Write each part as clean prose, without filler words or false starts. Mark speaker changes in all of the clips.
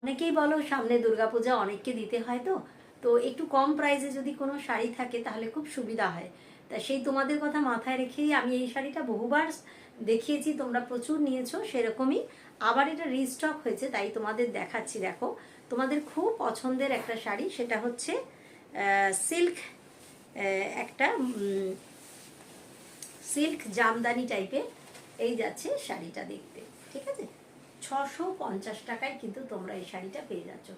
Speaker 1: অনেকেই বলো সামনে দুর্গাপূজা, অনেককে দিতে হয়, তো তো একটু কম প্রাইসে যদি কোনো শাড়ি থাকে তাহলে খুব সুবিধা হয়। তা সেই তোমাদের কথা মাথায় রেখেই আমি এই শাড়িটা বহুবার দেখিয়েছি, তোমরা প্রচুর নিয়েছো, সেরকমই আবার এটা রিস্টক হয়েছে, তাই তোমাদের দেখাচ্ছি। দেখো, তোমাদের খুব পছন্দের একটা শাড়ি, সেটা হচ্ছে সিল্ক, একটা সিল্ক জামদানি টাইপের এই যাচ্ছে শাড়িটা দেখতে। ঠিক আছে, 650 টাকায় কিন্তু তোমরা এই শাড়িটা পেয়ে যাচ্ছ,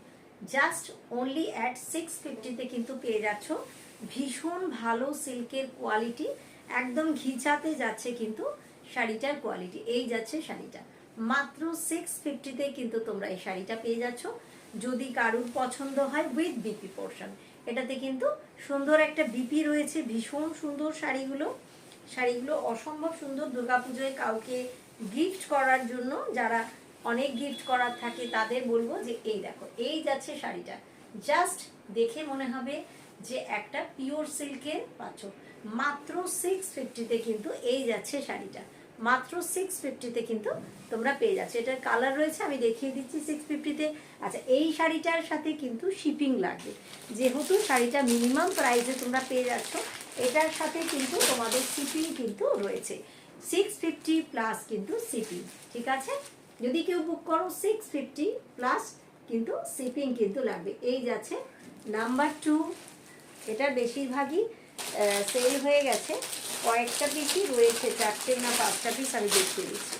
Speaker 1: জাস্ট অনলি অ্যাট 650-তে কিন্তু পেয়ে যাচ্ছ। ভীষণ ভালো সিল্কের কোয়ালিটি, একদম ঘিচাতে যাচ্ছে কিন্তু শাড়িটার কোয়ালিটি। এই যাচ্ছে শাড়িটা, মাত্র 650-তে কিন্তু তোমরা এই শাড়িটা পেয়ে যাচ্ছ। যদি কারুর পছন্দ হয় উইথ বিপি পোর্শন, এটাতে কিন্তু সুন্দর একটা বিপি রয়েছে। ভীষণ সুন্দর শাড়িগুলো, শাড়িগুলো অসম্ভব সুন্দর। দুর্গাপুজোয় কাউকে গিফট করার জন্য, যারা অনেক গিফট করার থাকে তাদের বলবো যে এই দেখো, এই যাচ্ছে শাড়িটা, জাস্ট দেখে মনে হবে যে একটা পিওর সিল্কের পাচ্ছ। মাত্র 650-তে কিন্তু এই যাচ্ছে শাড়িটা, মাত্র 650-তে কিন্তু তোমরা পেয়ে যাচ্ছ। এটার কালার রয়েছে, আমি দেখিয়ে দিচ্ছি 650-তে। আচ্ছা, এই শাড়িটার সাথে কিন্তু শিপিং লাগবে, যেহেতু শাড়িটা মিনিমাম প্রাইসে তোমরা পেয়ে যাচ্ছ, এটার সাথে কিন্তু তোমাদের শিপিং কিন্তু রয়েছে, 650 প্লাস কিন্তু শিপিং। ঠিক আছে, যদি কেউ বুক করো 650 প্লাস কিন্তু শিপিং কিন্তু লাগবে। এই যাচ্ছে নাম্বার 2, এটা বেশিরভাগই সেল হয়ে গেছে, কয়েকটা পিসই রয়েছে, 4টে না 5টা পিস আমি দেখিয়ে দিচ্ছি।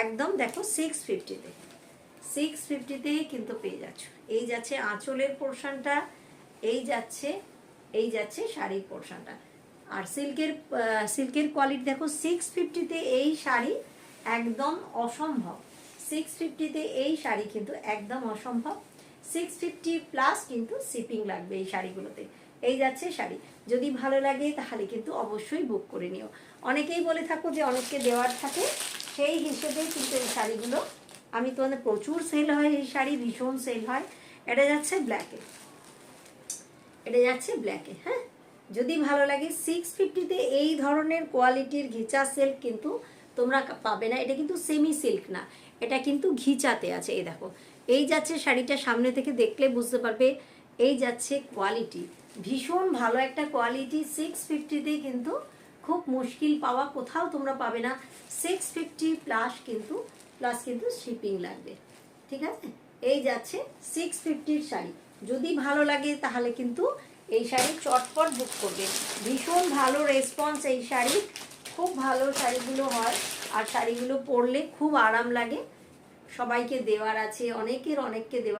Speaker 1: একদম দেখো 650-তে, 650-তেই কিন্তু পেয়ে যাচ্ছ। এই যাচ্ছে আঁচলের পোর্শনটা, এই যাচ্ছে, এই যাচ্ছে শাড়ির পোর্শনটা। আর সিল্কের কোয়ালিটি দেখো, 650-তে এই শাড়ি একদম অসম্ভব। 650-তে এই শাড়ি কিন্তু একদম অসম্ভব। 650 প্লাস কিন্তু শিপিং লাগবে এই শাড়িগুলোতে। এই যাচ্ছে শাড়ি, যদি ভালো লাগে তাহলে কিন্তু অবশ্যই বুক করে নিও। অনেকেই বলে থাকো যে অনেককে দেওয়ার থাকে, সেই হিসেবে কিন্তু এই শাড়িগুলো আমি তোমাদের, প্রচুর সেল হয় এই শাড়ি, ভীষণ সেল হয়। এটা যাচ্ছে ব্ল্যাকে, এটা যাচ্ছে ব্ল্যাকে। হ্যাঁ, যদি ভালো লাগে 650-তে এই ধরনের কোয়ালিটির ঘিচা সিল্ক কিন্তু তোমরা পাবে না। এটা কিন্তু সেমি সিল্ক না, এটা কিন্তু ঘিচাতে আছে। এই দেখো, এই যাচ্ছে শাড়িটা, সামনে থেকে দেখলে বুঝতে পারবে। এই যাচ্ছে কোয়ালিটি, ভীষণ ভালো একটা কোয়ালিটি। 650-তে কিন্তু খুব মুশকিল পাওয়া, কোথাও তোমরা পাবে না। 650 প্লাস কিন্তু শিপিং লাগবে। ঠিক আছে, এই যাচ্ছে 650-র শাড়ি। যদি ভালো লাগে তাহলে কিন্তু এই শাড়ি চটপট বুক করবে। ভীষণ ভালো রেসপন্স এই শাড়ি, খুব ভালো শাড়িগুলো হয়, আর শাড়িগুলো পরলে খুব আরাম লাগে। সবাইকে দেওয়ার আছে, অনেককে দেওয়া।